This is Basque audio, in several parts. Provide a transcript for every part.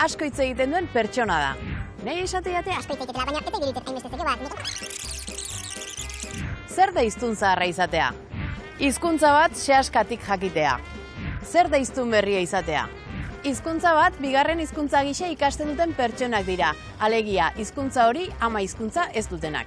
asko hitz egiten duen pertsona da. Nei esatea asko hitz egitela, baina ez egiten hainbeste zego bat. Zer da hiztun zaharra izatea? Hizkuntza bat sehaskatik jakitea. Zer da hiztun berria izatea? Hizkuntza bat bigarren hizkuntza gisa ikasten duten pertsonak dira. Alegia, hizkuntza hori ama hizkuntza ez dutenak.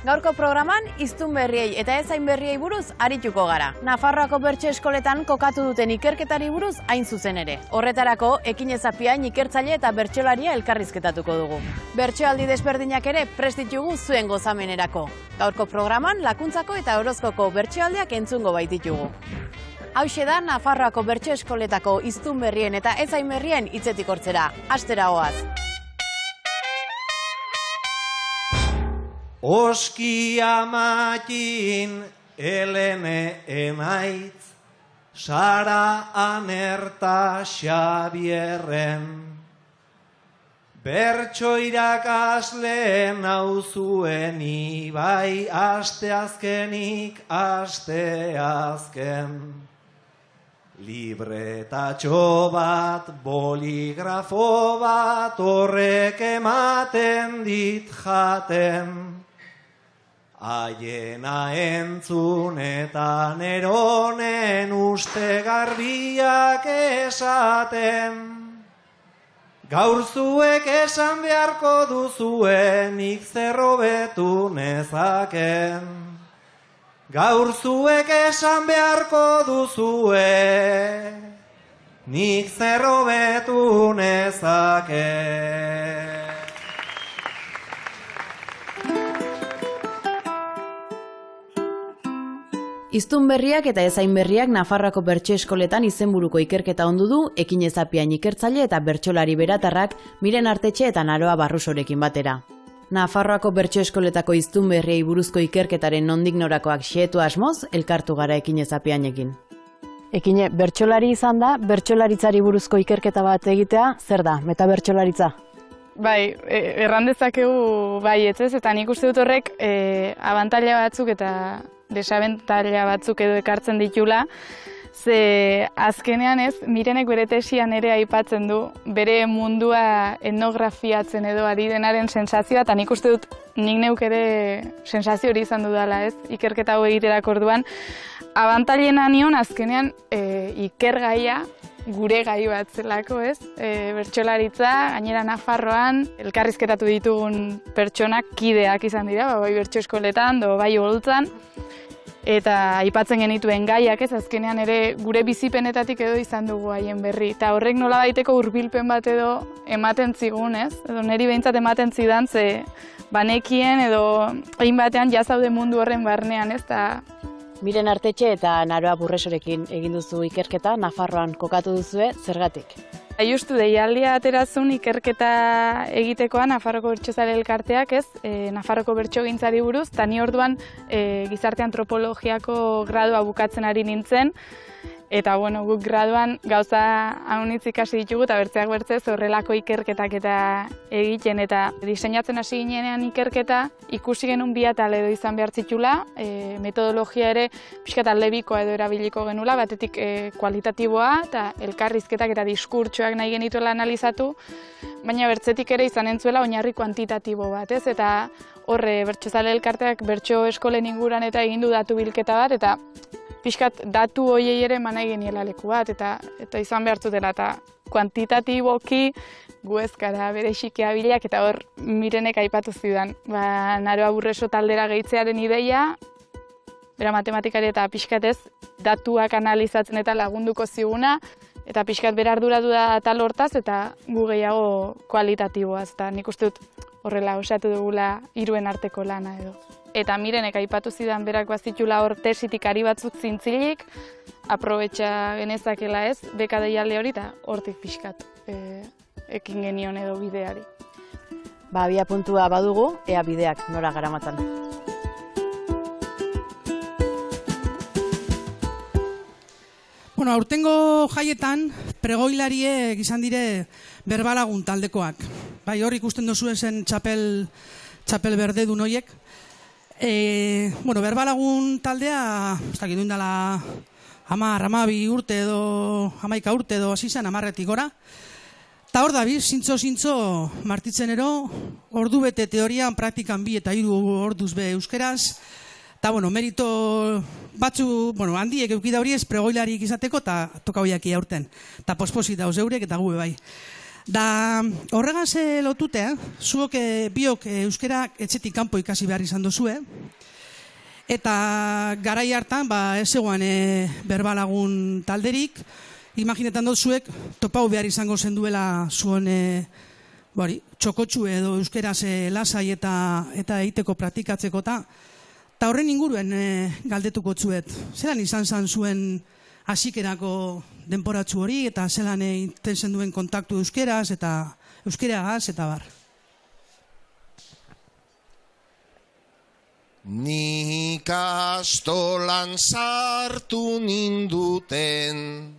Gaurko programan hiztun berriei eta ezain berriei buruz arituko gara. Nafarroako bertso eskoletan kokatu duten ikerketari buruz hain zuzen ere. Horretarako Ekinezapiain ikertzaile eta bertsolaria elkarrizketatuko dugu. Bertsoaldi desberdinak ere prest ditugu zuen gozamenerako. Gaurko programan lakuntzako eta Orozkoko bertsoaldiak entzungo baititugu. Hauxe da Nafarroako bertso eskoletako hiztun berrien eta ezain berrien hitzetik hortzera. Hastera goaz. Oski amakin Elene emaitz, Sara Anerta Xabierren, bertso irakasle nauzuen ibai, asteazkenik asteazken. Libretatxo bat, boligrafo bat, horrek ematen dit jaten. Aiena entzun eta neronen uste garbiak esaten. Gaur zuek esan beharko duzuen nik zer hobetu nezaken. Gaur zuek esan beharko duzue, nik zer hobetu nezaken. Hiztun berriak eta ezain berriak Nafarroako bertso eskoletan izenburuko ikerketa ondu du Ekinezapiain ikertzaile eta bertsolari beratarrak Miren Artetxe eta Naroa Barrusorekin batera. Nafarroako bertso eskoletako hiztun berriei buruzko ikerketaren nondik norakoak xehetu asmoz elkartu gara Ekinezapiainekin. Ekine, bertsolari izan da, bertsolaritzari buruzko ikerketa bat egitea, zer da, metabertsolaritza? Bai, errandezakegu bai ez, eta nik uste dut horrek abantaila batzuk eta desabentaila batzuk edo ekartzen ditula, ze azkenean ez, Mirenek bere tesian ere aipatzen du, bere mundua etnografiatzen edo ari denaren sensazioa, eta nik uste dut nik neuk ere sensazio hori izan dudala ez, ikerketa hau egiterako orduan. Abantailena nion azkenean ikergaia, gure gai bat zelako ez, bertsolaritza, gainera Nafarroan, elkarrizketatu ditugun pertsonak kideak izan dira, bai bertso eskoletan, bai oholtzan, eta aipatzen genituen gaiak ez, azkenean ere gure bizipenetatik edo izan dugu haien berri. Eta horrek nolabaiteko hurbilpen bat edo ematen zigun ez, edo niri behintzat ematen zidan, ze banekien edo egin batean jazaude mundu horren barnean ez, eta Miren Artetxe eta Naroa Barrusorekin egin duzu ikerketa, Nafarroan kokatu duzue, zergatik? Justu deialdia aterazun ikerketa egitekoa Nafarroko bertsozale elkarteak ez, Nafarroko bertsogintzari buruz, eta ni orduan gizarte antropologiako gradua bukatzen ari nintzen, eta bueno, guk graduan gauza haunitz ikasi ditugu eta bertzeak bertzez horrelako ikerketak eta egiten, eta diseinatzen hasi ginenean ikerketa ikusi genuen bi atal edo izan behar zitula, metodologia ere pixkat aldebikoa edo erabiliko genula, batetik kualitatiboa eta elkarrizketak eta diskurtsoak nahi genituela analizatu, baina bertzetik ere izan entzuela oinarri kuantitatibo bat, ez? Eta horre bertsozale elkarteak bertso eskolen inguran eta egin du datu bilketa bat, eta pixkat datu hoiei ere manai geniela leku bat, eta izan behar zutela, eta kuantitatiboki gu ez gara bere xikeabiliak, eta hor Mirenek aipatu zidan. Naroa Barruso taldera gehitzearen ideia, bera matematikari eta pixkat ez, datuak analizatzen eta lagunduko ziguna, eta pixkat bera arduratu da atal hortaz, eta gu gehiago kualitatiboaz, eta nik uste dut horrela osatu dugula hiruen arteko lana edo. Eta Mirenek aipatu zidan berak bazitula hor tesitik ari batzuk zintzilik, aprobetxa genezakela ez, beka deialde hori eta hortik pixkat ekin genion edo bideari. Abia puntua badugu, ea bideak nora garamatzan. Bueno, aurtengo jaietan pregoilariek izan dire berbalagun taldekoak. Bai, hor ikusten dozu esen txapel berde du noiek. Berbalagun taldea, ez dakit duindala 10, 12 urte edo 11 urte edo hasi zen, 10-etik gora. Ta hor da, zintzo martitzenero, ordu bete teorian, praktikan 2 eta 3 orduz be euskeraz, eta, merito batzu, handiek eukida hori ez pregoilarik izateko, eta toka hoiak aurten. Eta posposit dauz eurek, eta gube bai. Da horregaz lotute, zuok biok euskera etxetik kanpo ikasi behar izan dozue, eta garai hartan, ez zegoan berbalagun talderik, imaginetan dut zuek topau behar izango zenduela zuen txokotxu edo euskeraz lasai eta egiteko praktikatzeko eta horren inguruen galdetuko zuet. Zelan izan zan zuen hasikerako denporatzu hori eta zelan egiten zenduen kontaktu euskeraz eta euskeragaz eta bar? Nik astolan sartu ninduten,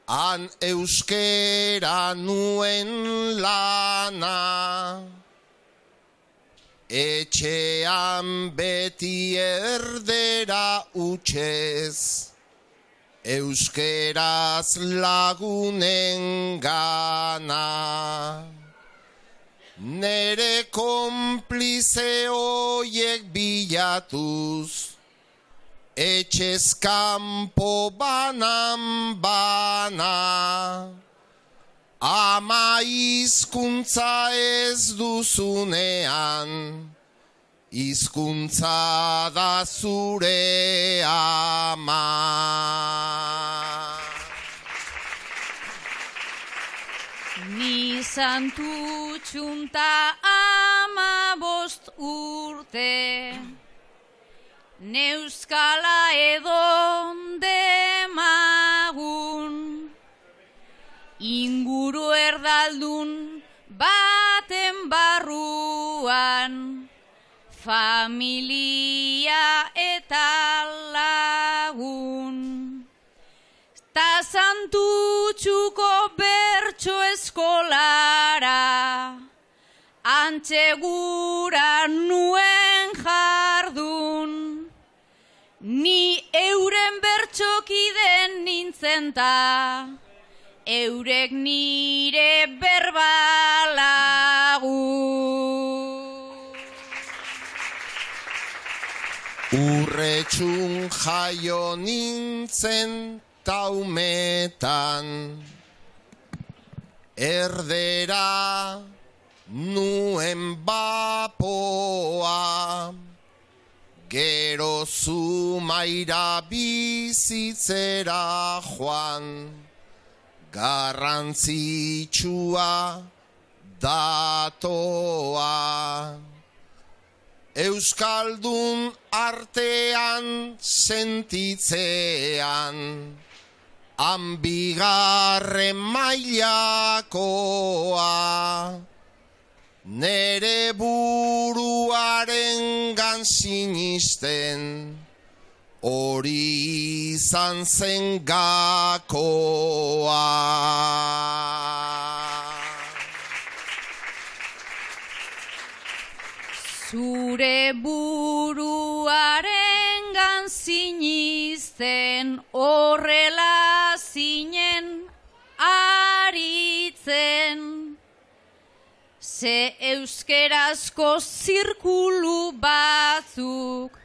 han euskera nuen lana, etxean beti erdera utxez, euskeraz lagunen gana. Nere konplize hoiek bilatuz, etxez kanpo banan bana, ama hizkuntza ez duzunean, hizkuntza da zure ama. Ni santutxunta 15 urte, neuskala edonde magun, inguru erdaldun baten barruan, familia eta lagun. Ta santutxuko bertso eskolara, antzegura nuen jardun, ni euren bertxokiden nintzen ta, eurek nire berbalagun. Urretxun jaio nintzen taumetan, erdera nuen bapoa, gero Zumaira bizitzera joan, garrantzitsua datoa. Euskaldun artean sentitzean, han 2. mailakoa, nere buruaren sinisten, hori izan zen gakoa. Zure buruaren sinisten, horrela zinen aritzen, ze euskerazko zirkulu batzuk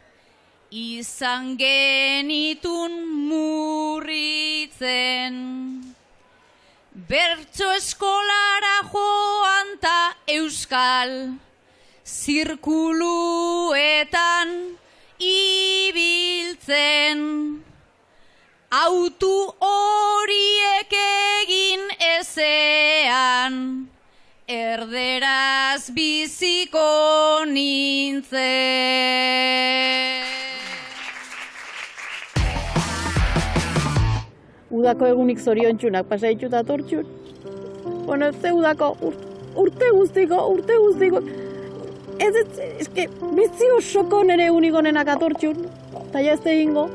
izan genitun murritzen. Bertso eskolara joan ta euskal zirkuluetan ibiltzen, autu horiek egin ezean, erderaz biziko nintzen. Udako egunik zoriontsunak pasa ditut atortxun. Ze udako urte guztiko. Ez bizi osoko nere egunik onenak atortxun. Eta ja ez egingo.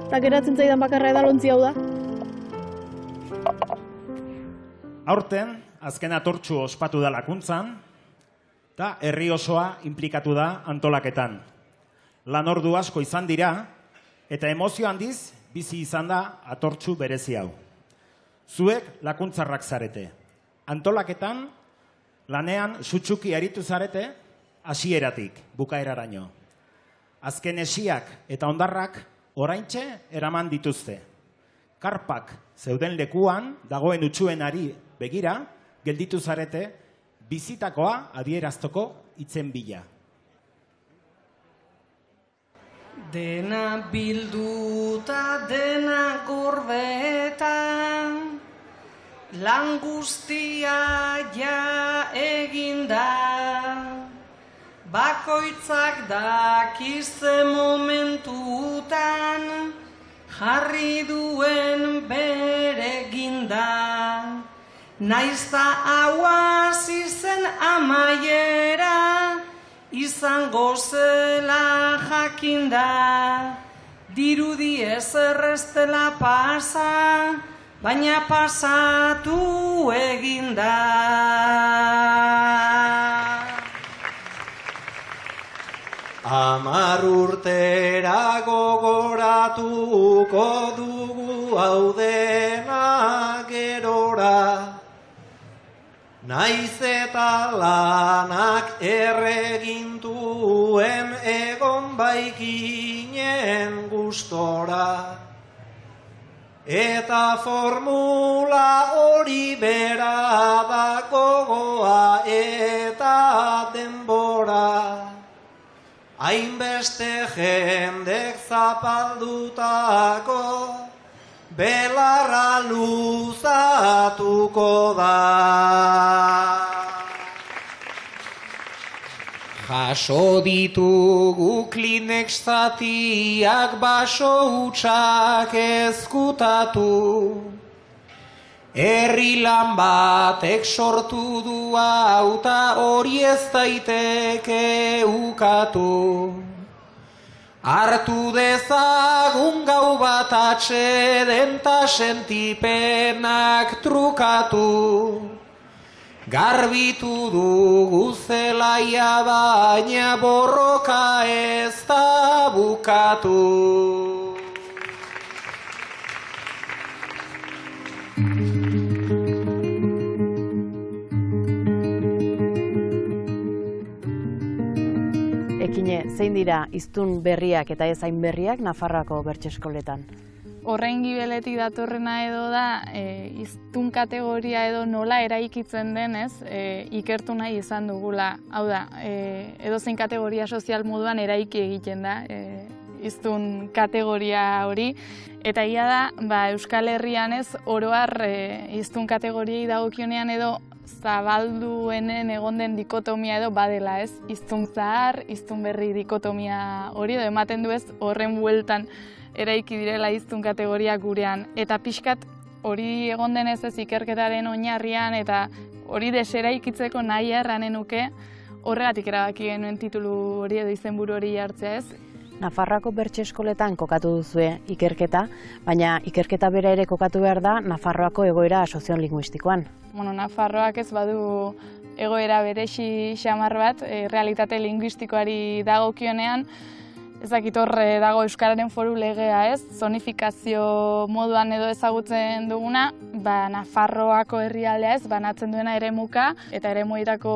Eta geratzen zaidan bakarra edalontzi hau da. Aurten, azken atortxu ospatu da lakuntzan, eta herri osoa inplikatu da antolaketan. Lan ordu asko izan dira, eta emozio handiz bizi izan da atortxu berezi hau. Zuek lakuntzarrak zarete. Antolaketan, lanean sutsuki aritu zarete, hasieratik bukaeraraino. Azken esiak eta hondarrak oraintxe eraman dituzte. Karpak zeuden lekuan dagoen utsuenari begira, gelditu zarete, bizitakoa adieraztoko hitzen bila. Dena bilduta, dena gorbetan, lan guztia ja eginda, bakoitzak dakize momentutan, jarri duen bere ginda. Naizta hau hasi zen amaiera, izango zela jakinda. Dirudi ezer ez dela pasa, baina pasatu eginda. Hamar urtera gogoratuko dugu hau dena gerora, naiz eta lanak erregintuen egon baikinen gustora. Eta formula hori bera da gogoa eta denbora. Hainbeste jendek zapaldutako belarra luzatuko da. Jaso ditugu Kleenex zatiak baso hutsak ezkutatu. Herri lan batek sortu du auta hori ez daiteke ukatu. Hartu dezagun gau bat atseden ta sentipenak trukatu. Garbitu dugu zelaia baina borroka ez da bukatu. Ekine, zein dira hiztun berriak eta ez hain berriak Nafarroako bertso eskoletan? Horren gibeletik datorrena edo da, hiztun kategoria edo nola eraikitzen denez, ikertu nahi izan dugula. Hau da, edozein kategoria sozial moduan eraiki egiten da, hiztun kategoria hori. Eta egia da, Euskal Herrian ez, oroar hiztun kategoriei dagokionean edo zabalduenen egon den dikotomia edo badela ez, hiztun zahar, hiztun berri dikotomia hori, edo ematen du ez, horren bueltan eraiki direla hiztun kategoria gurean. Eta pixkat hori egon denez ez ikerketaren oinarrian eta hori deseraikitzeko nahi erranen nuke, horregatik erabaki genuen titulu hori edo izenburu hori jartzea ez. Nafarroako bertso eskoletan kokatu duzue ikerketa, baina ikerketa bera ere kokatu behar da Nafarroako egoera soziolinguistikoan. Nafarroak ez badu egoera beresi xamar bat, realitate linguistikoari dagokionean, ezakit horre dago Euskararen foru legea ez, zonifikazio moduan edo ezagutzen duguna, Nafarroako herrialdea ez, banatzen duena eremuka, eta eremuetako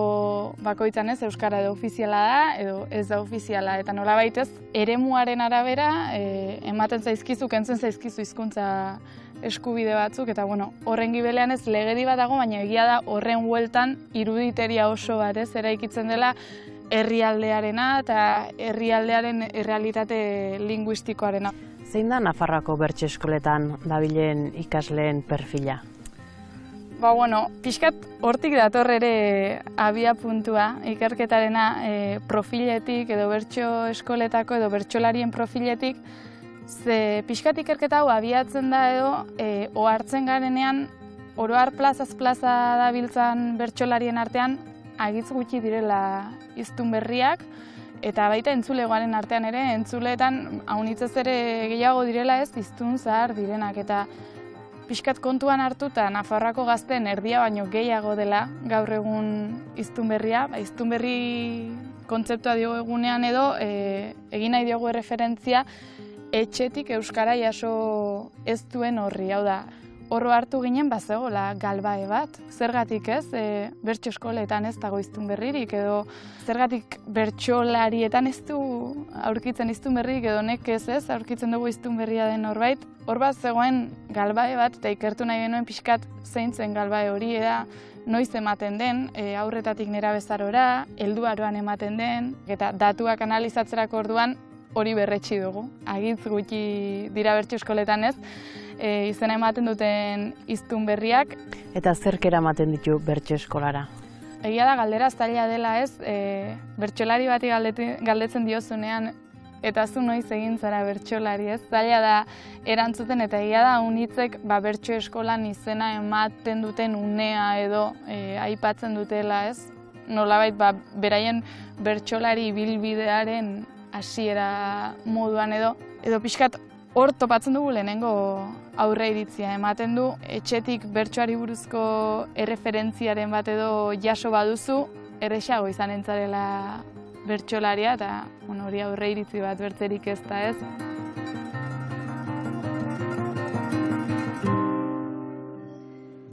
bakoitzan ez, Euskara edo ofiziala da, edo ez da ofiziala, eta nolabait ez, eremuaren arabera, ematen zaizkizu, kentzen zaizkizu hizkuntza eskubide batzuk, eta horren gibelean ez legedi bat dago, baina egia da horren bueltan iruditeria oso bat ez, eraikitzen dela, herrialdearena eta herrialdearen errealitate linguistikoarena. Zein da Nafarroako bertso eskoletan dabilen ikasleen perfila? Pixkat hortik dator ere abia puntua ikerketarena profiletik edo bertso eskoletako edo bertsolarien profiletik, ze pixkat ikerketa hau abiatzen da edo ohartzen garenean oroar plazaz plaza dabiltzan bertsolarien artean agitz gutxi direla hiztun berriak, eta baita entzulegoaren artean ere, entzuleetan haunitzez ere gehiago direla ez hiztun zahar direnak, eta pixkat kontuan hartuta Nafarroako gazteen erdia baino gehiago dela gaur egun hiztun berria, hiztun berri kontzeptua diogu egunean edo egin nahi diogu erreferentzia etxetik euskara jaso ez duen horri, hau da, Hor hartu ginen bazegola galbae bat, zergatik ez, bertso eskoletan ez dago hiztun berririk, edo zergatik bertsolarietan ez du aurkitzen hiztun berririk, edo nekez ez aurkitzen dugu hiztun berria den norbait. Hor bat zegoen galbae bat, eta ikertu nahi genuen pixkat zein zen galbae hori, eta noiz ematen den, aurretatik nerabezarora, helduaroan ematen den, eta datuak analizatzerako orduan hori berretsi dugu. Agitz gutxi dira bertso eskoletan ez, izena ematen duten hiztun berriak. Eta zerk eramaten ditu bertso eskolara? Egia da galdera zaila dela ez, bertsolari bati galdetzen diozunean, eta zu noiz egin zara bertsolari ez, zaila da erantzuten, eta egia da unitzek bertso eskolan izena ematen duten unea edo aipatzen dutela ez, nolabait beraien bertsolari ibilbidearen hasiera moduan edo pixkat hor topatzen dugu lehenengo aurre iritzia. Ematen du, etxetik bertsoari buruzko erreferentziaren bat edo jaso baduzu, errexago izan entzarela bertsolaria, eta hori aurre iritzi bat bertzerik ez da ez.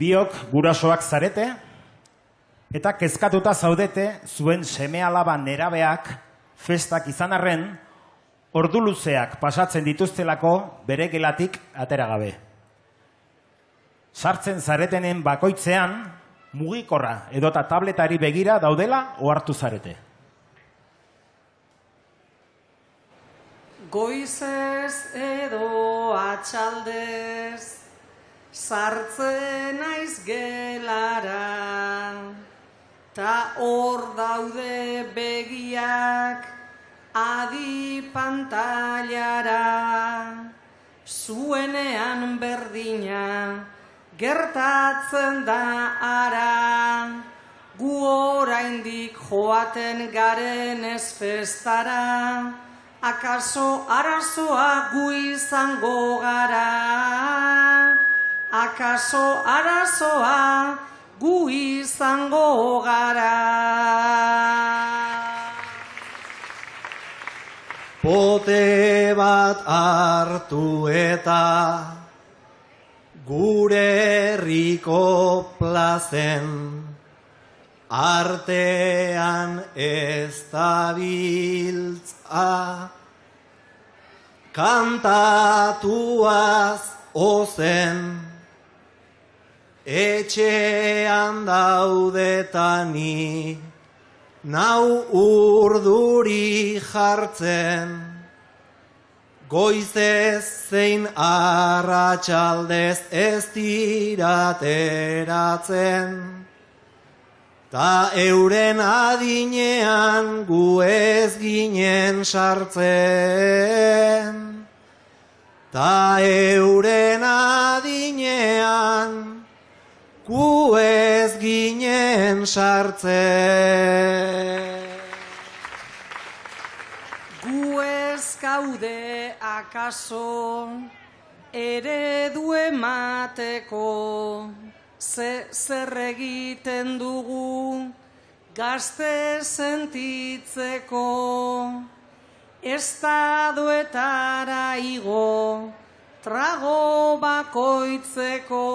Biok gurasoak zarete, eta kezkatuta zaudete zuen seme-alaba nerabeak festak izan arren, ordu luzeak pasatzen dituztelako bere gelatik atera gabe. Sartzen zaretenen bakoitzean, mugikorra edota tabletari begira daudela ohartu zarete. Goizez edo atxaldez, sartzen naiz gelara, ta hor daude begiak adi pantailara, zuenean berdina gertatzen da ara, gu oraindik joaten garen ez festara, akaso arazoa gu izango gara, akaso arazoa gu izango gara. Pote bat hartu eta gure herriko plazen, artean ez dabiltza, kantatuaz ozen, etxean daudetani, nau urduri jartzen, goizez zein arratsaldez ez dirateratzen, ta euren adinean gu ez ginen sartzen, ta euren adinean gu ez ginen sartzen. Gu ez gaude akaso eredu emateko, zer egiten dugu gazte sentitzeko, estadoetara igo trago bakoitzeko,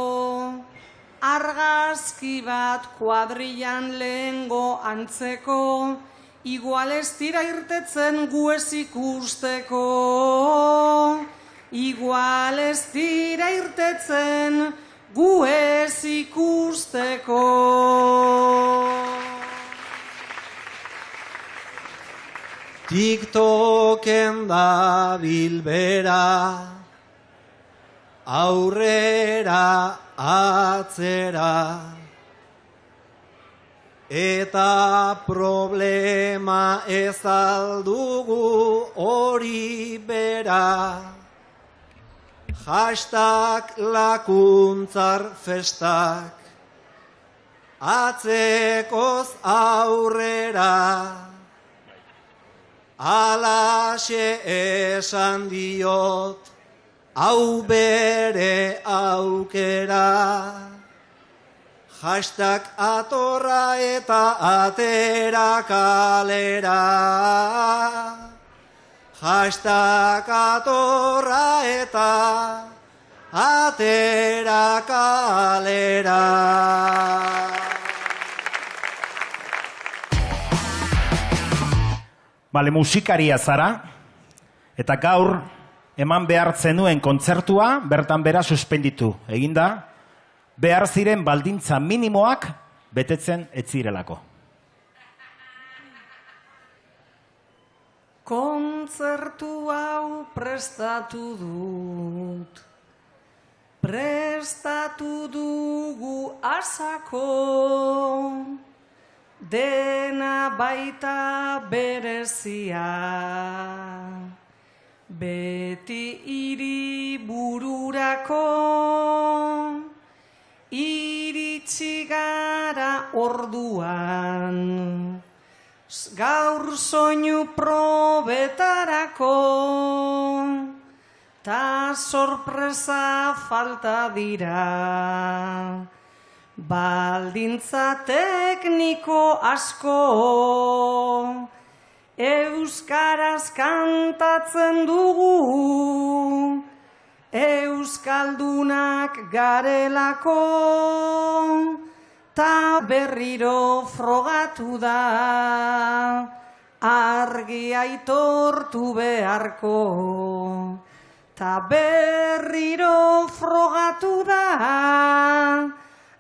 argazki bat kuadrillan lehengo antzeko, igual ez dira irtetzen gu ez ikusteko, igual ez dira irtetzen gu ez ikusteko. TikToken da bilbera, aurrera atzera, eta problema ez aldugu hori bera. Hashtag lakuntzar festak, atzekoz aurrera, alaxe esan diot, hau bere aukera. Hashtag atorra eta atera kalera. Hashtag atorra eta atera kalera. Bale, musikaria zara, eta gaur eman behar zenuen kontzertua bertan bera suspenditu. Eginda, behar ziren baldintza minimoak betetzen ez zirelako. Kontzertu hau prestatu dut, prestatu dugu asako, dena baita berezia, beti hiribururako, iritsi gara orduan, gaur soinu probetarako, ta sorpresa falta dira, baldintza tekniko asko, euskaraz kantatzen dugu, euskaldunak garelako, ta berriro frogatu da, argi aitortu beharko. Ta berriro frogatu da,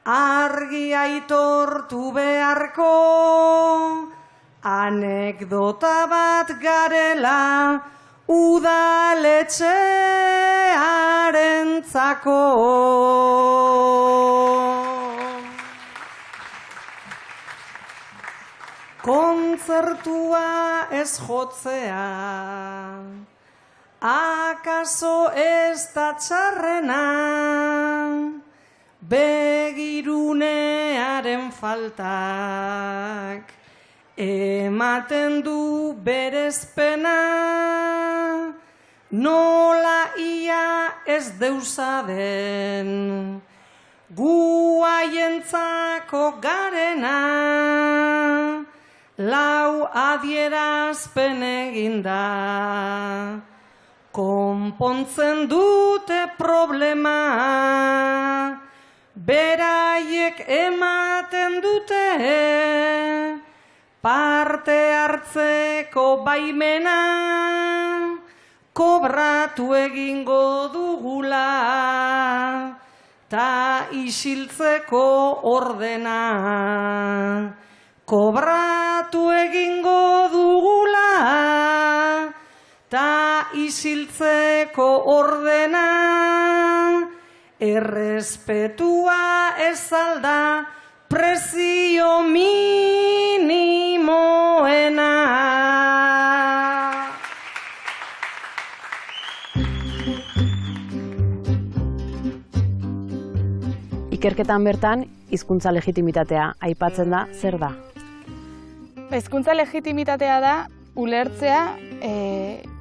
argi aitortu beharko. Anekdota bat garela, udaletxearentzako. Kontzertua ez jotzea, akaso ez da txarrena, begirunearen faltak ematen du berezpena, nola ia ez deusa den, gu haientzako garena, lau adierazpen eginda, konpontzen dute problema, beraiek ematen dute, parte hartzeko baimena, kobratu egingo dugula, ta isiltzeko ordena. Kobratu egingo dugula, ta isiltzeko ordena, errespetua ez alda prezio minimoena. Ikerketan bertan, hizkuntza legitimitatea aipatzen da, zer da? Hizkuntza legitimitatea da ulertzea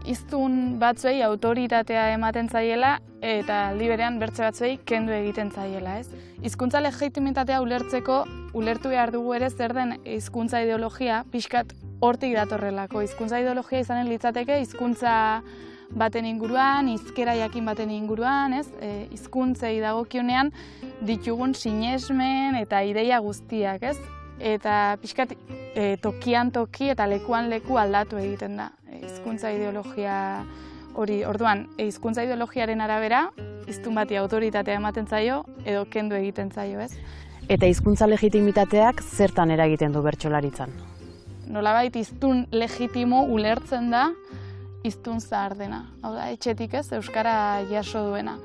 hiztun batzuei autoritatea ematen zaiela eta aldi berean bertze batzuei kendu egiten zaiela, ez? Hizkuntza legitimitatea ulertzeko ulertu behar dugu ere zer den hizkuntza ideologia, pixkat hortik datorrelako. Hizkuntza ideologia izanen litzateke hizkuntza baten inguruan, hizkera jakin baten inguruan, ez? Hizkuntzei dagokionean ditugun sinesmen eta ideia guztiak, ez? Eta pixkat tokian toki eta lekuan leku aldatu egiten da hizkuntza ideologia hori. Orduan, hizkuntza ideologiaren arabera, hiztun bati autoritatea ematen zaio edo kendu egiten zaio, ez? Eta hizkuntza legitimitateak zertan eragiten du bertsolaritzan? Nolabait hiztun legitimo ulertzen da hiztun zahar dena. Hau da, etxetik ez, euskara jaso duena.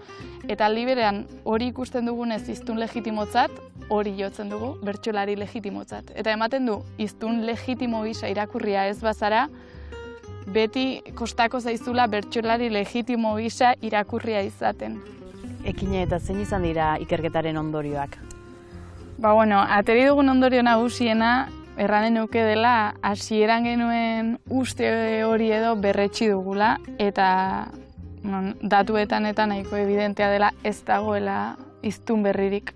Eta aldi berean hori ikusten dugunez hiztun legitimotzat, hori jotzen dugu bertsolari legitimotzat. Eta ematen du, hiztun legitimo gisa irakurria ez bazara, beti kostako zaizula bertsolari legitimo gisa irakurria izaten. Ekine eta zein izan dira ikerketaren ondorioak? Ba, bueno, ateri dugun ondorio nagusiena, erranen nuke dela, hasieran genuen uste hori edo berretsi dugula, eta datuetan eta nahiko evidentea dela ez dagoela hiztun berririk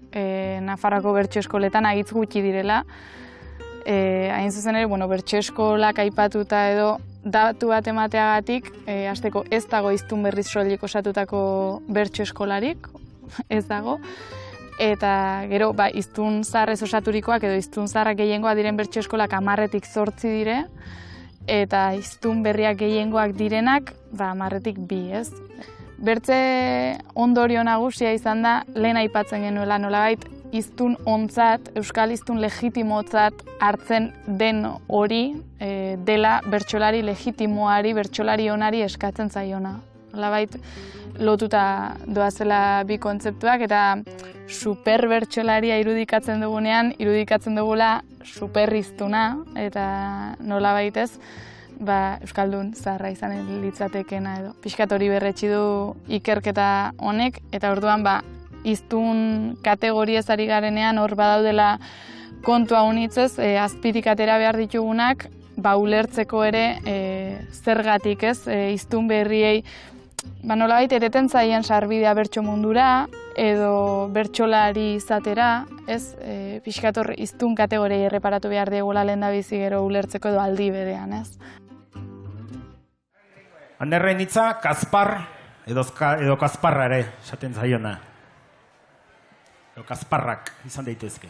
Nafarroako bertso eskoletan agitz gutxi direla. Hain zuzen ere, bertso eskolak aipatuta edo datu bat emateagatik, hasteko ez dago hiztun berriz soilik osatutako bertso eskolarik, ez dago. Eta gero, hiztun zaharrez osaturikoak edo hiztun zaharrak gehiengoa diren bertso eskolak 10-tik 8 dire, eta hiztun berriak gehiengoak direnak 10-tik 2, ez? Bertze ondorio nagusia izan da, lehen aipatzen genuela nolabait, hiztun ontzat, euskal hiztun legitimotzat hartzen den hori dela bertsolari legitimoari, bertsolari onari eskatzen zaiona. Nolabait lotuta doazela bi kontzeptuak eta super bertsolaria irudikatzen dugunean, irudikatzen dugula superhiztuna eta nolabait ez, euskaldun zaharra izan litzatekena edo. Pixkat hori berretsi du ikerketa honek eta orduan hiztun kategoriaz ari garenean hor badaudela kontua unitzez, azpitik atera behar ditugunak, ulertzeko ere zergatik ez, hiztun berriei nolabait eteten zaien sarbidea bertso mundura edo bertsolari izatera, ez, pixkat hor hiztun kategoriei erreparatu behar diegola lehendabizi gero ulertzeko edo aldi berean, ez. Anerren hitza, Kaspar edo Kasparra ere esaten zaiona. Edo Kasparrak izan daitezke.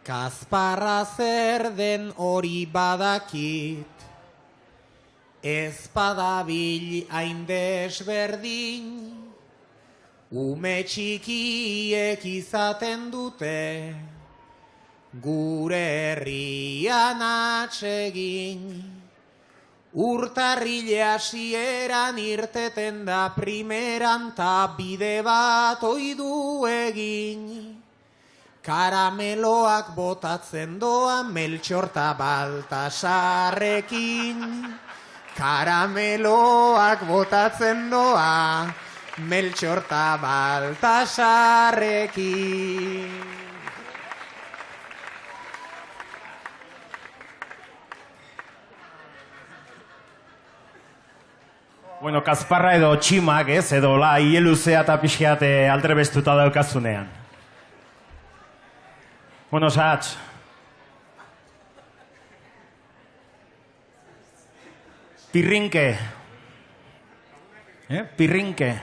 Kasparra zer den hori badakit, ez badabil hain desberdin, ume txikiek izaten dute, gure herrian atsegin. Urtarrile hasieran irteten da primeran ta bide bat oidu egin. Karameloak botatzen doa Meltxor ta Baltasarrekin. Karameloak botatzen doa Meltxor ta Baltasarrekin. Bueno, Kasparra edo tximak, ez, edo hieluzea eta pixeat aldrebestuta daukazunean. Bueno, Sahatz. Pirrinke. Pirrinke.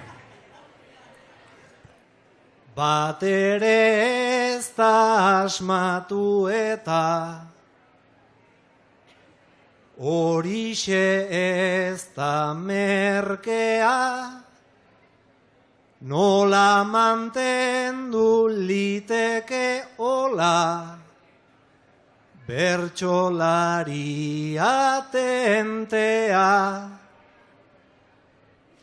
Bat ere ez da asmatu eta horixe ez da merkea, nola mantendu liteke hola, bertsolari atentea.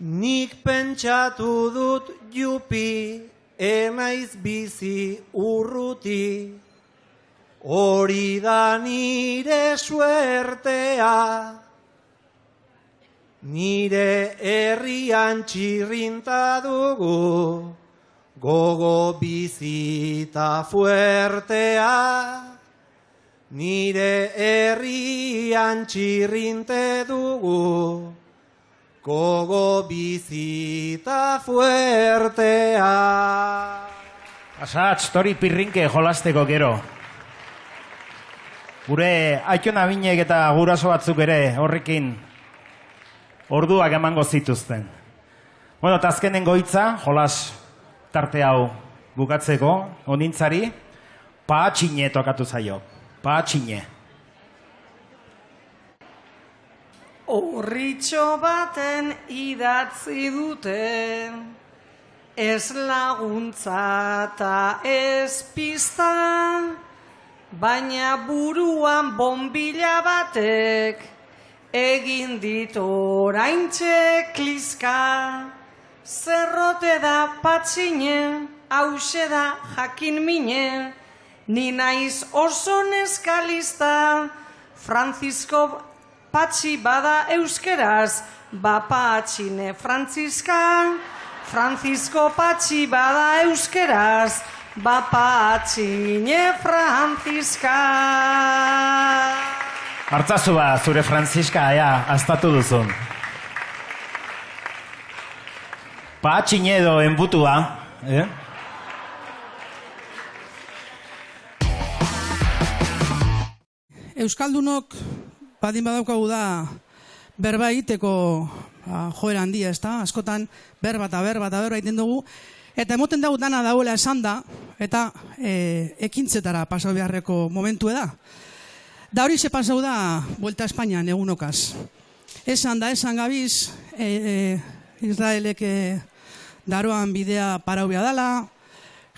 Nik pentsatu dut jupi, enaiz bizi urruti, hori da nire suertea, nire herrian txirrinta dugu, gogo bizita fuertea, nire herrian txirrinte dugu, gogo bizita fuertea. Asatz, tori Pirrinke jolasteko gero. Gure aiton abinek eta guraso batzuk ere horrekin orduak emango zituzten. Bueno, eta azkenengo hitza, jolas tarte hau bukatzeko, onintzari, Paatxine tokatu zaio. Paatxine. Horritxo baten idatzi dute, ez laguntza eta ez pista, baina buruan bombila batek egin dit oraintxe kliska. Zerrote da Patxine, hause da jakin mine, ni naiz oso neskalista, Francisco Patxi bada euskeraz, Patxine Franziska, Francisco Patxi bada euskeraz, Patxine Franziska. Hartzazu zure Franziska, aztatu duzun. Paatxine edo enbutua, Euskaldunok badin badaukagu da berba egiteko joera handia, ezta? Askotan berba egiten dugu, eta emoten dugu dana dauela esan da, eta ekintzetara pasau beharreko momentu da. Da hori ze pasau da Vuelta a Espainian egunokaz. Esan gabiz, Israelek daroan bidea parau behar dela,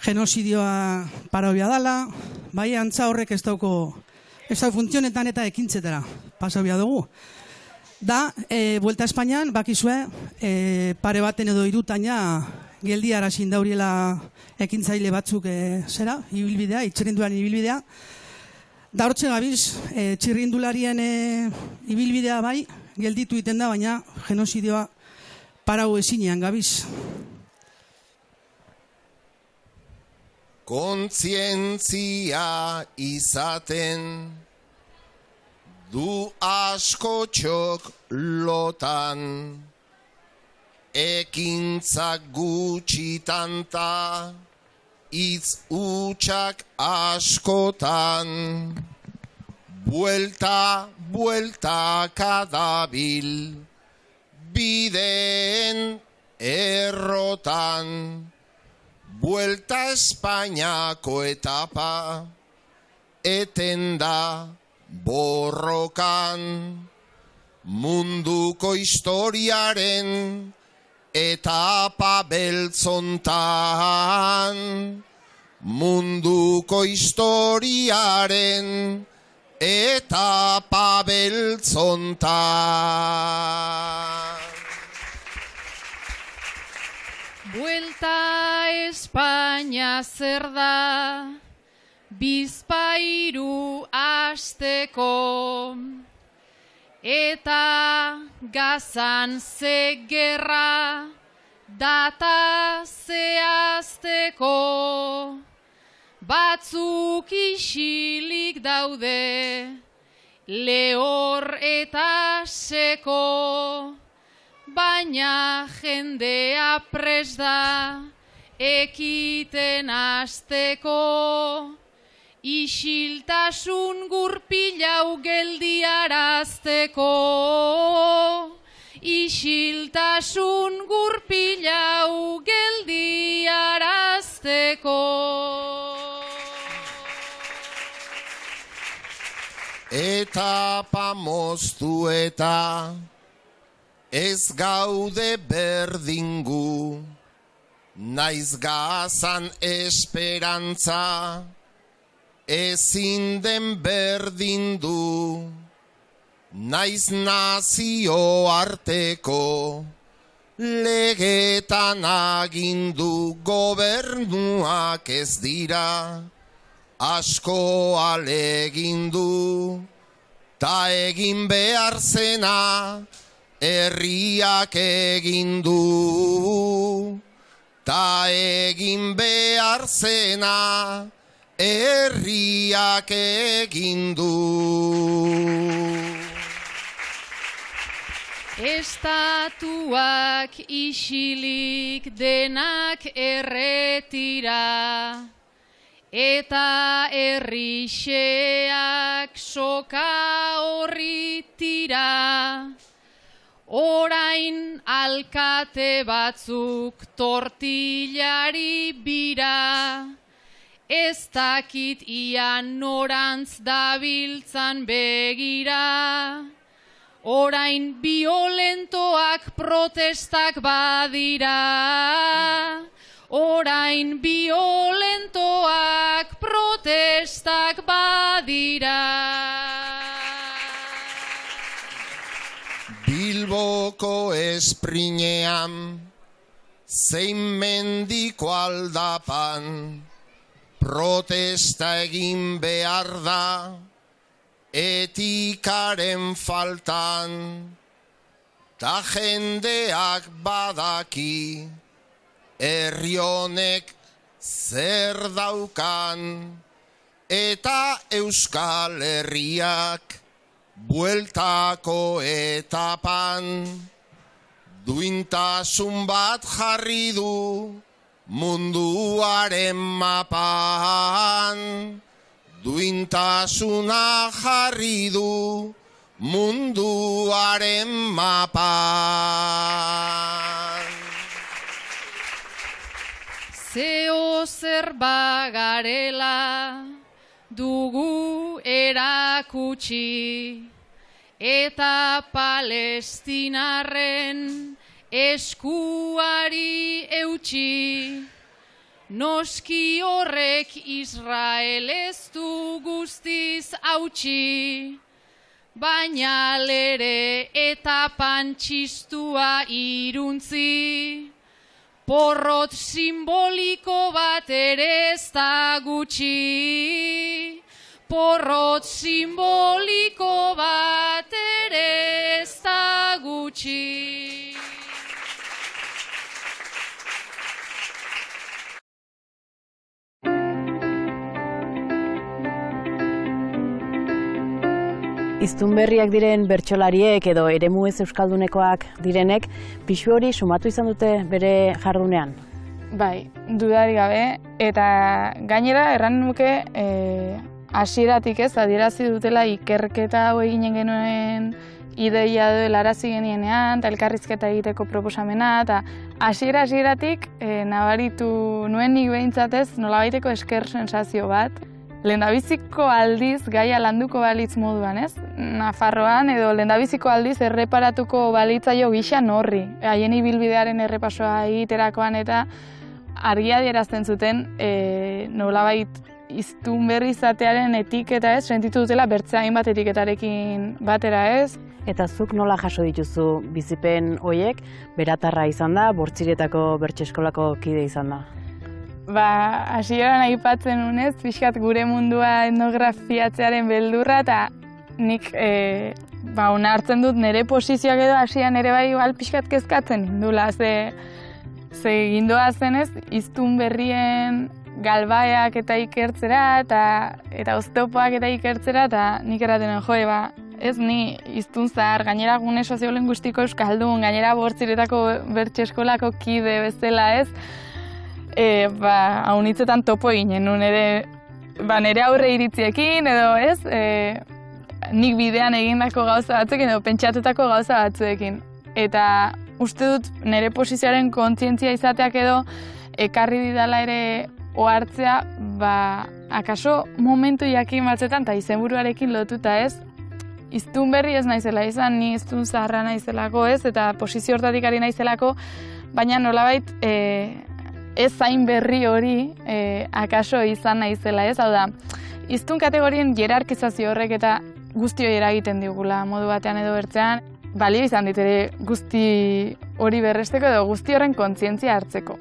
genozidioa parau behar dela, bai antza horrek ez dauko funtzionetan eta ekintzetara pasau behar dugu. Da, Vuelta a Espainian, bakizue, pare baten edo irutaina geldiara zindauriela ekintzaile batzuk ibilbidea, itxerrinduaren ibilbidea. Da hortxe gabiz, txirrindularien ibilbidea bai, gelditu iten da, baina genozidioa parau ezinean gabiz. Kontzientzia izaten du asko txok lotan, ekintzak gutxitan ta hitz hutsak askotan. Buelta kadabil bideen errotan. Vuelta Espainiako etapa eten da borrokan. Munduko historiaren etapa beltzontan. Munduko historiaren etapa beltzontan. Vuelta Espainia zer da, bizpahiru asteko, eta Gazan ze gerra data zehazteko. Batzuk isilik daude, lehor eta seko, baina jendea prest da ekiten hasteko. Isiltasun gurpilau geldiarazteko. Isiltasun gurpilau geldiarazteko. Etapa moztu eta ez gaude berdingu, naiz Gazan esperantza ezin den berdindu, naiz nazio arteko legetan agindu, gobernuak ez dira asko alegindu, ta egin behar zena herriak egin du, ta egin behar zena herriak egin du. Estatuak isilik denak erretira, eta herrixeak soka horri tira. Orain alkate batzuk tortillari bira, ez dakit ia norantz dabiltzan begira. Orain violentoak protestak badira, orain violentoak protestak badira. Bilboko esprinean, zein mendiko aldapan, protesta egin behar da, etikaren faltan, ta jendeak badaki, herri honek zer daukan, eta Euskal Herriak bueltako etapan, duintasun bat jarri du munduaren mapan. duintasuna jarri du munduaren mapan. Zeo zer bagarela dugu erakutsi, eta Palestinarren eskuari eutsi. Noski horrek Israel ez du guztiz hautsi, baina lere eta pantxistua iruntzi. Porrot simboliko bat ere ez da gutxi. Porrot simboliko bat ere ez da gutxi. Iztunberriak diren bertsolariek edo eremu ez euskaldunekoak direnek pisu hori sumatu izan dute bere jardunean? Bai, dudarik gabe, eta gainera erran nuke hasieratik ez, adierazi dutela ikerketa hau eginen genuen ideia edo helarazi genienean, eta elkarrizketa egiteko proposamena, eta hasieratik nabaritu nuen nik behintzatez nolabaiteko esker sensazio bat. Lehendabiziko aldiz gaia landuko balitz moduan, ez? Nafarroan edo lehendabiziko aldiz erreparatuko balitzaio gisa horri. Haien ibilbidearen errepasoa egiterakoan eta argi adierazten zuten nolabait Iztunberri izatearen etiketa ez, sentitu dutela bertze hainbat etiketarekin batera ez. Eta zuk nola jaso dituzu bizipen horiek, beratarra izan da, Bortziretako bertseskolako kide izan da? Hasieran aipatzen unez, pixkat gure mundua etnografiatzearen beldurra, eta nik onartzen dut nire posizioak edo hasian ere bai pixkat kezkatzen indula, ze gindoa zenez, Iztunberrien galbaeak eta ikertzera, eta oztopoak eta ikertzera, eta nik eraten joe, ez ni iztun zahar, gainera gune soziolinguistiko euskaldun, gainera Bortziretako bertseskolako kide bezala ez, haunitzetan topo eginen, nire aurre iritziekin edo ez, nik bidean egindako gauza batzuekin edo pentsatutako gauza batzuekin. Eta uste dut nire posizioaren kontzientzia izateak edo ekarri didala ere ohartzea, akaso momentu jakin batzetan eta izenburuarekin lotuta ez, Iztunberri ez naizela izan, ni iztun zaharra naizelako ez, eta posizio hortatik ari naizelako, baina nolabait ez zain berri hori akaso izan naizela ez, hau da, iztun kategorien hierarkizazio horrek eta guzti hori eragiten digula modu batean edo bertzean, balio izan dit ere guzti hori berresteko edo guzti horren kontzientzia hartzeko.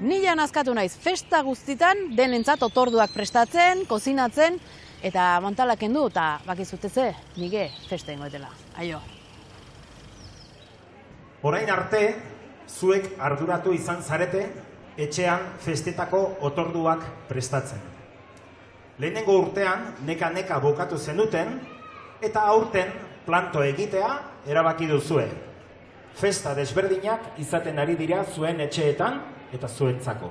Nila nazkatu naiz festa guztitan denentzat otorduak prestatzen, kozinatzen, eta mantalak kendu eta bakizuteze nige festa ingoetela. Aio. Orain arte, zuek arduratu izan zarete etxean festetako otorduak prestatzen. Lehenengo urtean neka-neka bukatu zenuten eta aurten planto egitea erabaki duzue. Festa desberdinak izaten ari dira zuen etxeetan eta zuentzako.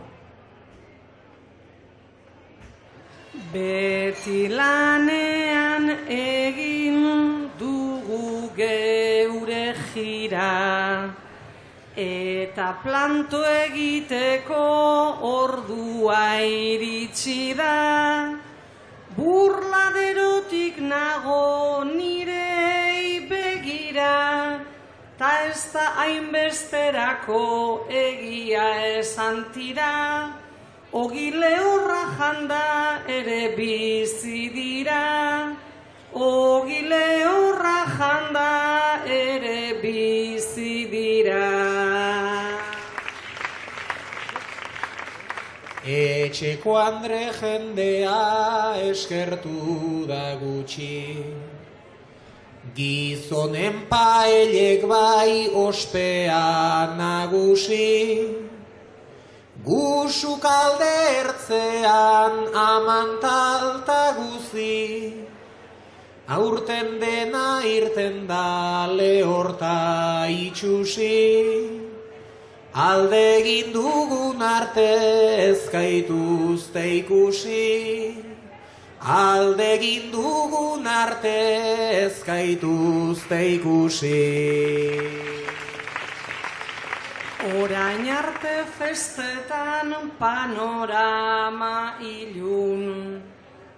Beti lanean egin dugu geure jira, eta planto egiteko ordua iritsi da. Burladerotik nago nirei begira, ta ez da hainbesterako egia esan tira. Ogile horra janda ere bizi dira, ogile horra janda ere bizi dira. Etxeko andre jendea eskertu da gutxi, gizonen paelek bai ospea nagusi. Gusuk alde ertzean amantalta guzi, aurten dena irten da lehorta itxusi. alde egin dugun arte ez gaituzte ikusi, alde egin dugun arte ez gaituzte ikusi. Orain arte festetan panorama ilun,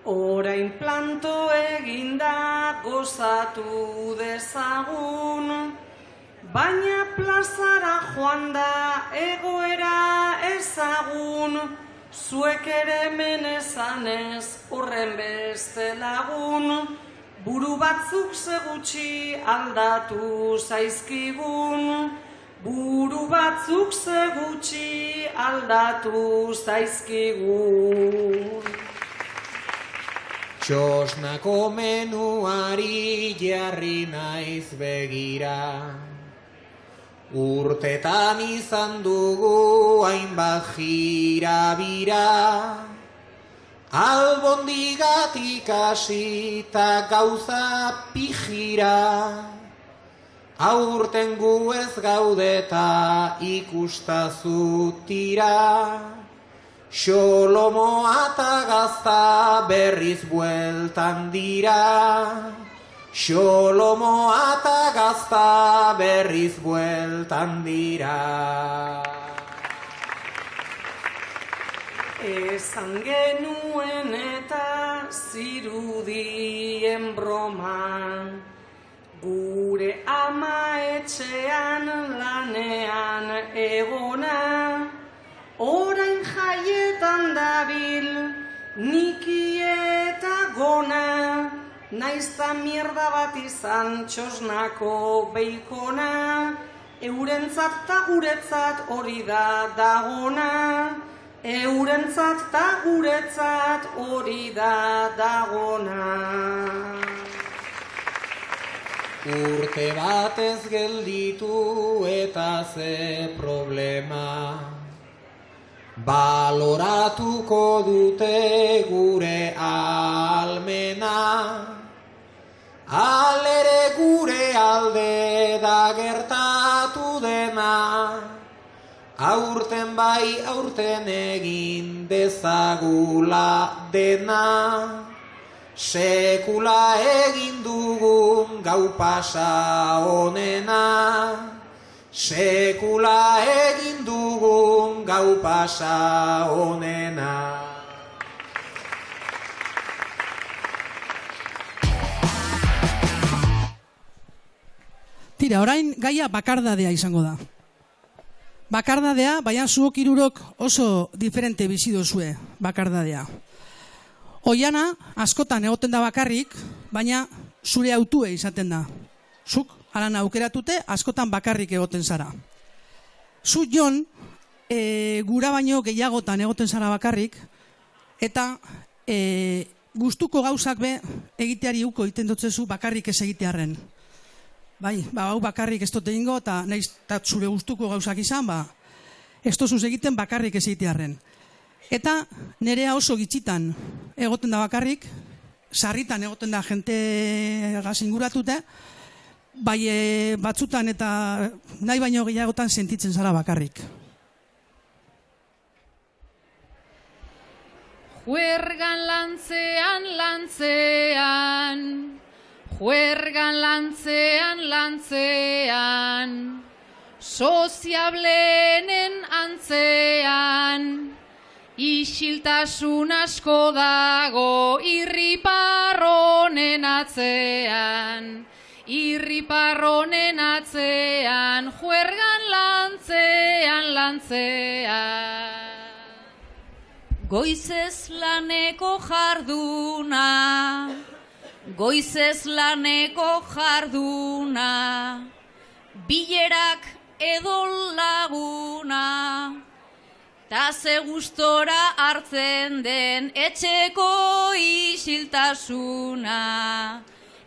orain planto eginda gozatu dezagun, baina plazara joan da egoera ezagun, zuek ere menezanez horren beste lagun, buru batzuk segutxi aldatu zaizkigun, buru batzuk segutxi aldatu zaizkigun. Txosnako menuari jarri naiz begira, urtetan izan dugu hainbat jira-bira, albondigatik hasita gauza pijira, aurten gu ez gaudeta ikustazu tira, xolomoa eta gazta berriz bueltan dira, xolomoa eta gazta berriz bueltan dira. Esan genuen eta zirudien broman, gure ama etxean lanean egona, orain jaietan dabil niki eta gona, naizta mierda bat izan txosnako beikona, eurentzat ta guretzat hori da dagona, eurentzat ta guretzat hori da dagona. Urte batez gelditu eta ze problema, baloratuko dute gure almena, alere gure alde da gertatu dena, aurten bai aurten egin dezagula dena, sekula egin dugun gau pasa honena, sekula egin dugun gau pasa honena. Tira, orain gaia bakardadea izango da. Bakardadea, baina zuok hirurok oso diferente bizi dozue bakardadea. Oiana, askotan egoten da bakarrik, baina zure autue izaten da. Zuk, alan aukeratute, askotan bakarrik egoten zara. Zu, Jon, gura baino gehiagotan egoten zara bakarrik, eta gustuko gauzak be egiteari uko egiten dutzezu bakarrik ez egitearren. Bai, hau bakarrik ez dute ingo, eta nahiz zure gustuko gauzak izan, ez dozuz egiten bakarrik ez egitearren. Eta nerea oso gitxitan egoten da bakarrik, sarritan egoten da jente gazinguratuta, bai batzutan eta nahi baino gehiagotan sentitzen zara bakarrik. Juergan lantzean, lantzean, juergan lantzean, lantzean, soziablenen antzean, isiltasun asko dago irriparronen atzean, irriparronen atzean, juergan lantzean, lantzean. Goizez laneko jarduna, goizez laneko jarduna, bilerak edo laguna, ta ze gustora hartzen den etxeko isiltasuna,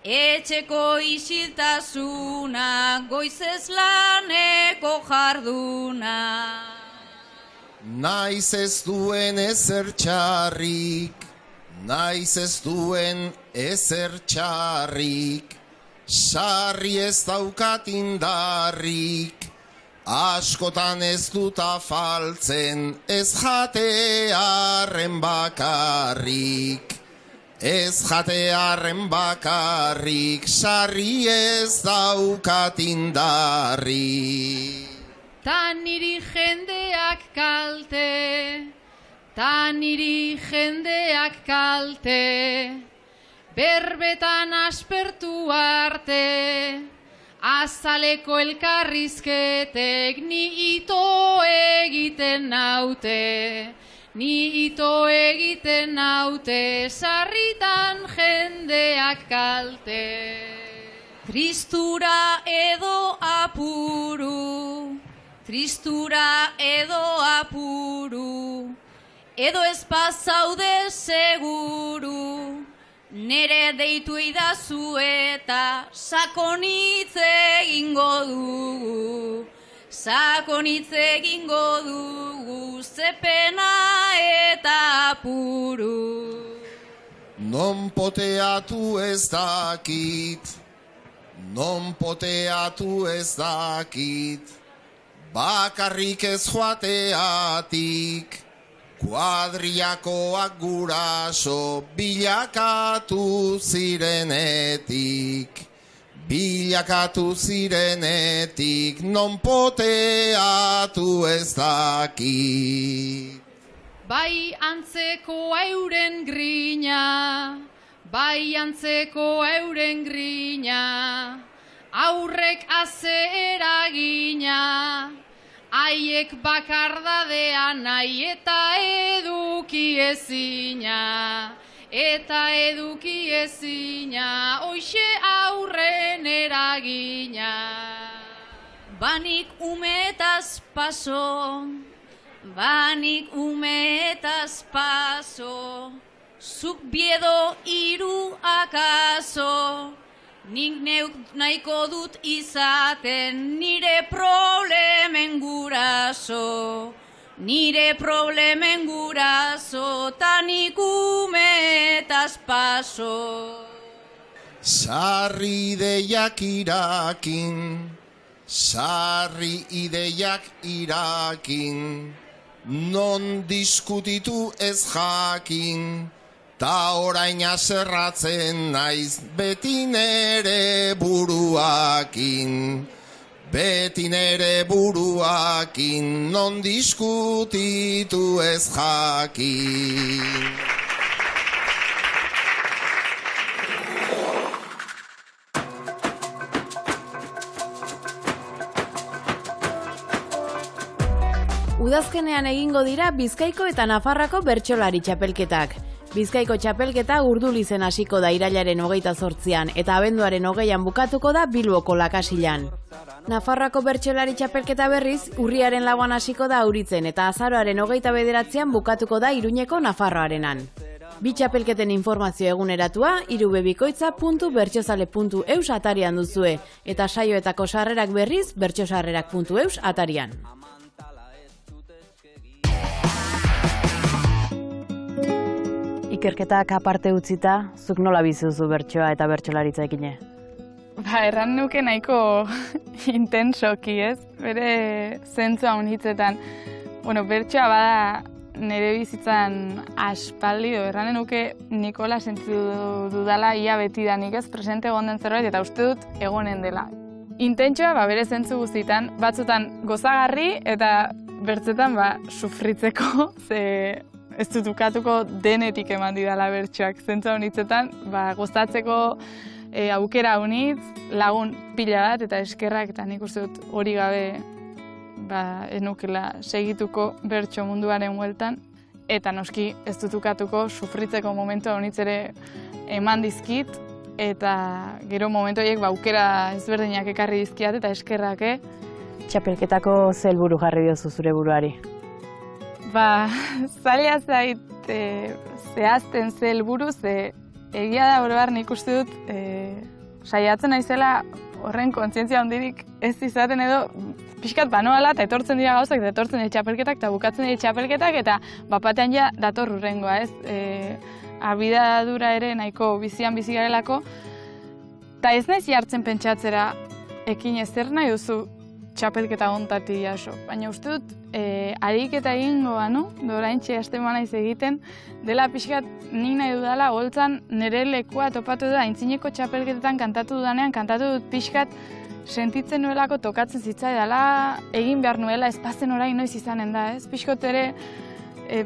etxeko isiltasuna, goizez laneko jarduna. Naiz ez duen ezer txarrik, naiz ez duen ezer txarrik, sarri ez daukat indarrik, Askotan ez dut afaltzen, ez jatearen bakarrik. Ez jatearen bakarrik, sarri ez daukat indarrik. Ta niri jendeak kalte, ta niri jendeak kalte, berbetan aspertu arte, azaleko elkarrizketek ni ito egiten naute, ni ito egiten naute, sarritan jendeak kalte. Tristura edo apuru, tristura edo apuru, edo ez pasaude seguru, nere deitu idazu eta sakonitz egingo dugu, sakonitz egingo dugu, zepena eta apuru. Non poteatu ez dakit, non poteatu ez dakit, bakarrik ez joateatik, kuadriakoak guraso bilakatu zirenetik, bilakatu zirenetik, non poteatu ez dakit. Bai antzeko euren grina, bai antzeko euren grina, aurrek aze eragina, haiek bakardadea nahi eta eduki ezina, eta eduki ezina, hoxe aurren eragina. Banik umetaz paso, banik umetaz paso, zuk biedo iru akaso, nik neuk nahiko dut izaten nire problemen guraso, nire problemen guraso, ta nik umetaz paso. Sarri ideiak irakin, sarri ideiak irakin, non diskutitu ez jakin, ta orain aserratzen naiz beti nere buruakin, beti nere buruakin, non diskutitu ez jakin. Udazkenean egingo dira Bizkaiko eta Nafarroako bertsolari txapelketak. Bizkaiko txapelketa Urdulizen hasiko da irailaren 28an eta abenduaren 20an bukatuko da Bilboko Lakasilan. Nafarroako bertsolari txapelketa berriz urriaren 4an hasiko da Auritzen eta azaroaren 29an bukatuko da Iruñeko Nafarroarenan. Bi txapelketen informazio eguneratua irubebikoitza.bertsozale.eus atarian duzue eta saioetako sarrerak berriz bertsosarrerak.eus atarian. Ikerketak aparte utzita, zuk nola bizi duzu bertsoa eta bertsolaritza ekine? Erran nuke nahiko intensoki, ez? Bere zentzua hitzetan. Bertsoa bada nire bizitzan aspaldi, erranen nuke Nikola sentitu dudala ia betidanik, ez? Presente egonden zerbait eta uste dut egonen dela. Intentsoa bere zentzu guztietan, batzutan gozagarri eta bertzetan sufritzeko, ze ez dut ukatuko denetik eman didala bertsoak. Zentzu honitzetan, gozatzeko aukera honitz, lagun pila bat eta eskerrak, eta nik uste dut hori gabe ez nukela segituko bertso munduaren hueltan, eta noski ez dut ukatuko sufritzeko momentu honitz ere eman dizkit, eta gero momentu horiek aukera ezberdinak ekarri dizkiat eta eskerrak. Txapelketako ze helburu jarri diozu zure buruari? Zaila zait zehazten ze helburu, ze egia da oro har nik uste dut saiatzen naizela horren kontzientzia handirik ez izaten edo pixkat banoala eta etortzen dira gauzak, eta etortzen dira txapelketak eta bukatzen dira txapelketak eta bapatean ja dator hurrengoa, ez? Abidadura ere nahiko bizian bizi garelako, eta ez naiz jartzen pentsatzera ekin zer nahi duzu txapelketa hontatik jaso. Baina uste dut, ariketa egingoa, no? Oraintxe hasten naiz egiten, dela pixkat nik nahi dudala, holtzan nire lekua topatu da, aintzineko txapelketetan kantatu dudanean, kantatu dut pixkat sentitzen nuelako tokatzen zitzaidala, egin behar nuela, ez pasen orain noiz izanen da, ez? Pixkot ere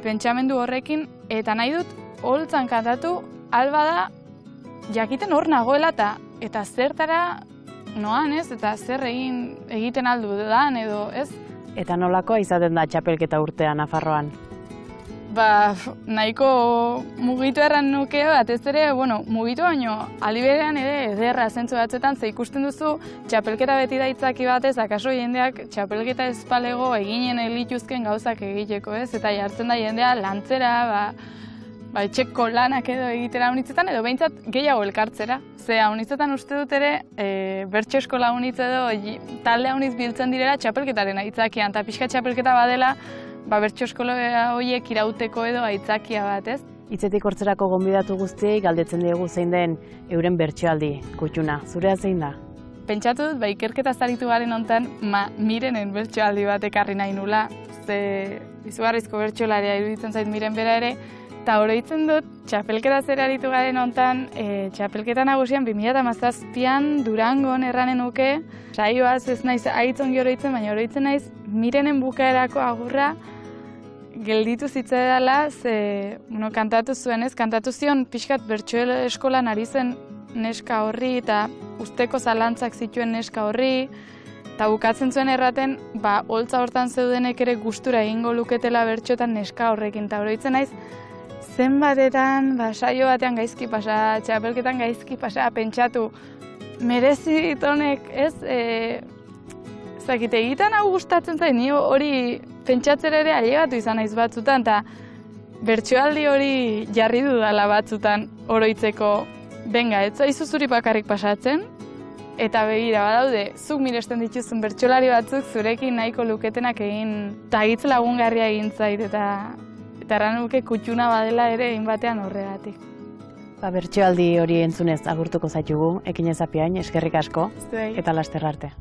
pentsamendu horrekin, eta nahi dut holtzan kantatu, alba da, jakiten hor nagoela eta zertara noan, ez? Eta zer egiten aldu dan edo, ez? Eta nolakoa izaten da txapelketa urtea Nafarroan? Ba, nahiko mugitu erran nuke, batez ere, mugitu baino, aliberean ere ederra zentzu batzetan, ze ikusten duzu, txapelketa beti da itzaki batez, akaso jendeak txapelketa ezpalego eginen elituzken gauzak egiteko, ez? Eta jartzen da jendea lantzera, etxeko lanak edo egitera unitzetan, edo behintzat gehiago elkartzera. Ze unitzetan uste dut ere, bertso eskola unitz edo talde unitz biltzen direla txapelketaren aitzakian, eta pixka txapelketa badela, bertso eskola horiek irauteko edo aitzakia bat, ez? Hitzetik hortzerako gonbidatu guztiei galdetzen diegu zein den euren bertsoaldi, Kutxuna. Zurea zein da? Pentsatu dut, ikerketa zaritu garen hontan, Mirenen bertsoaldi bat ekarri nahi nula, ze izugarrizko bertsolaria iruditzen zait Miren bera ere, eta oroitzen dut, txapelketa zer aritu garen hontan, txapelketa nagusian 2017an Durangon erranen nuke, saioaz ez naiz aitzongi oroitzen, baina oroitzen naiz Mirenen bukaerako agurra gelditu zitzaidala, ze kantatu zuen ez, kantatu zion pixkat bertso eskolan ari zen neska horri eta usteko zalantzak zituen neska horri, eta bukatzen zuen erraten, holtza hortan zeudenek ere gustura egingo luketela bertxotan neska horrekin, eta oroitzen naiz, zenbatetan, saio batean gaizki pasa, txapelketan gaizki pasa, pentsatu, merezit honek, ez, ezakite egiten hau gustatzen zain, ni hori pentsatzera ere ailegatu izan naiz batzutan, eta bertsoaldi hori jarri dudala batzutan oroitzeko, benga, ez zaizu zuri bakarrik pasatzen, eta begira, badaude, zuk miresten dituzun bertsolari batzuk zurekin nahiko luketenak egin, eta hitz lagungarria egin zait, eta erran nuke Kutxuna badela ere egin batean horregatik. Bertsoaldi hori entzunez agurtuko zaitugu, Ekin Ezapiain, eskerrik asko, eta laster arte.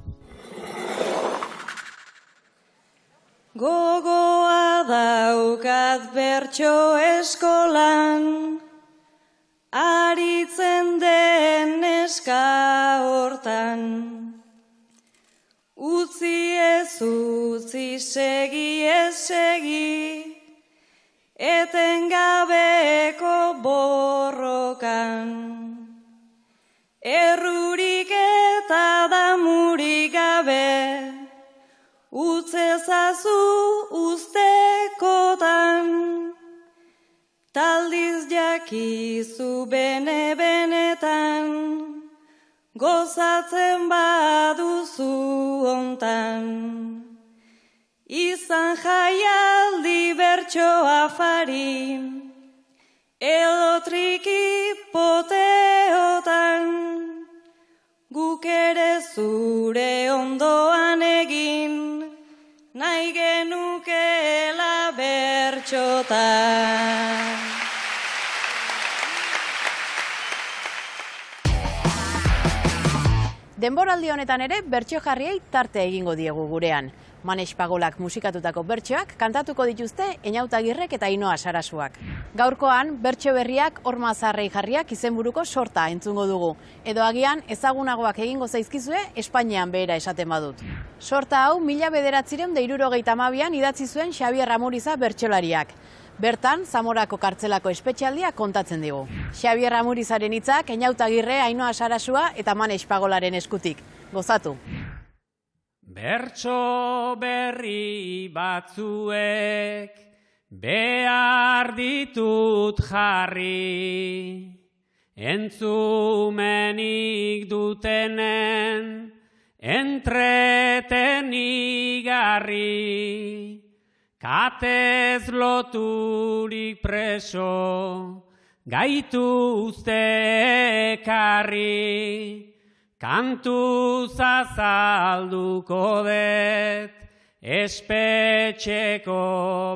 Gogoa daukat bertso eskolan, aritzen den neska hortan. Utzi ez utzi, segi ez segi, etengabeko borrokan. Errurik eta damurik gabe, utzezazu ustekotan. Taldiz jakizu bene-benetan, gozatzen baduzu hontan. Izan jaialdi bertso afari, edo triki poteotan. Guk ere zure ondoan egin, nahi genukela bertxotan. Denboraldi honetan ere bertso jarriei tarte egingo diegu gurean. Manes Pagolak musikatutako bertsoak kantatuko dituzte Eñautagirrek eta Ainhoa Sarasuak. Gaurkoan, bertso berriak Horma Zaharrei jarriak izenburuko sorta entzungo dugu. Edo agian ezagunagoak egingo zaizkizue Espainian behera esaten badut. Sorta hau 1972an idatzi zuen Xabier Amuriza bertsolariak. Bertan, Zamorako kartzelako espetxealdia kontatzen digu. Xabier Amurizaren hitzak Eñautagirre, Ainhoa Sarasua eta Manes Pagolaren eskutik. Gozatu! Bertso berri batzuek behar ditut jarri, entzumenik dutenen entretenigarri, katez loturik preso gaituzte ekarri. Kantuz azalduko det espetxeko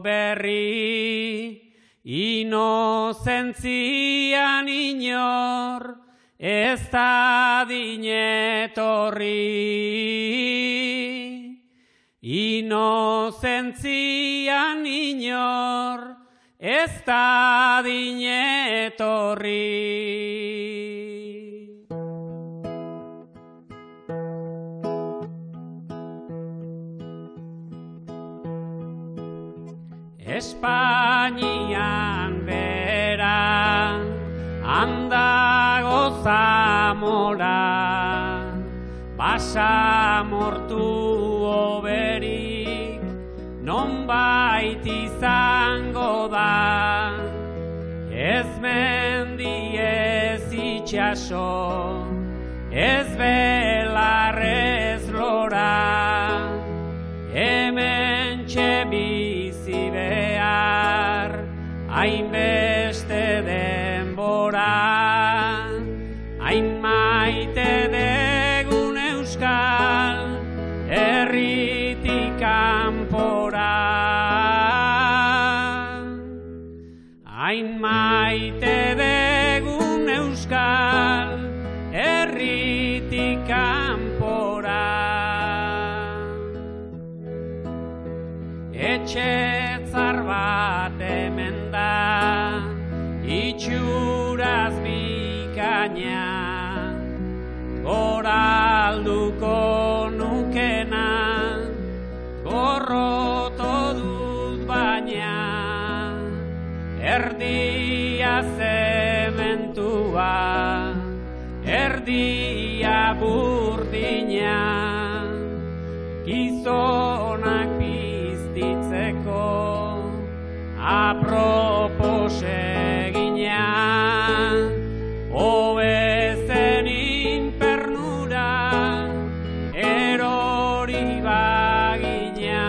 berri, inozentzian inor ez da dinetorri. Inozentzian inor ez da dinetorri. Espainian bera handago Zamora, basamortu oberik nonbait izango da. Ez mendi ez itxaso, ez belar ez lora, hementxe bizi behar hainbeste denbora. Hain maite degun euskal herritik kanpora. Hain maite degun euskal herritik kanpora. Etxetzar bat hemen da, itxuraz bikaina, goralduko nukena, gorroto dut baina, erdia zementua, erdia burdina, gizonak piztitzeko apropos egina, obezen infernura erori bagina.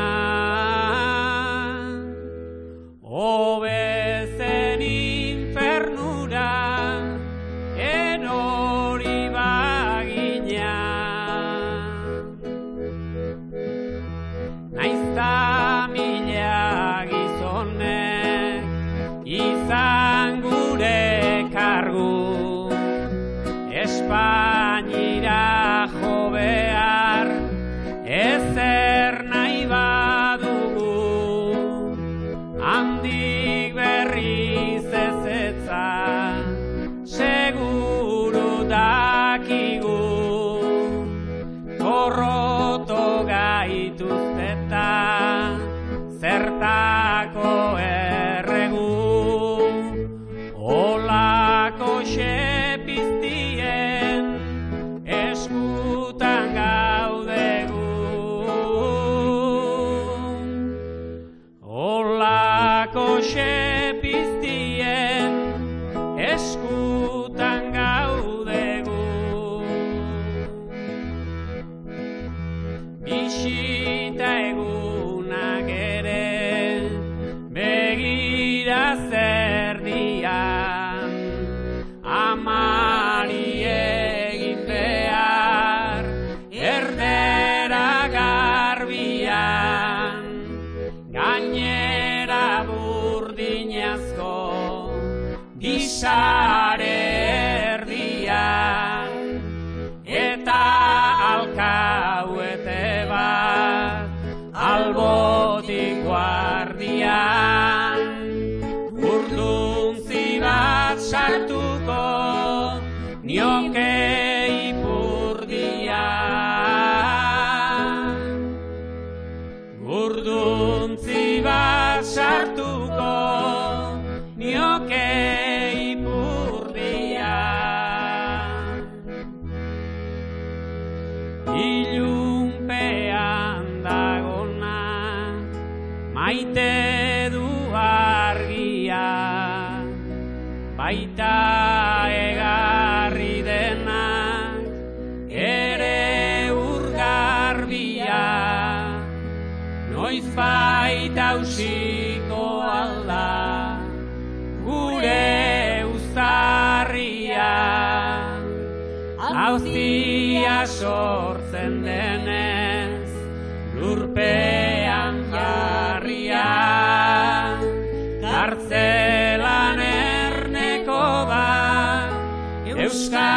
Obezen infernura erori bagina. Naizta mila gizonek izan gure kargu, Espainira jo behar ezer nahi badugu, handik berriz ezetza seguru dakigu, gorroto gaituzteta zertako erregu, olako xepiztien eskutan gaudegu. Olako xepiztien eskutan gaudegu. Bisita egunak ere begira zerdian, amari egin behar erdera garbian, gainera burdinazko bisare erdian, eta alkauete bat albotik guardian, urduntzi bat sartuko nioke ipurdian. Urduntzi bat sartuko nioke ipurdian. Ilunpean dagona maite du argia, baita egarri denak ere urgarbia, noiz baita ausiko alda gure uztarria, auzia sortzen denez lurpean jarria, kartzelan erneko da Euskal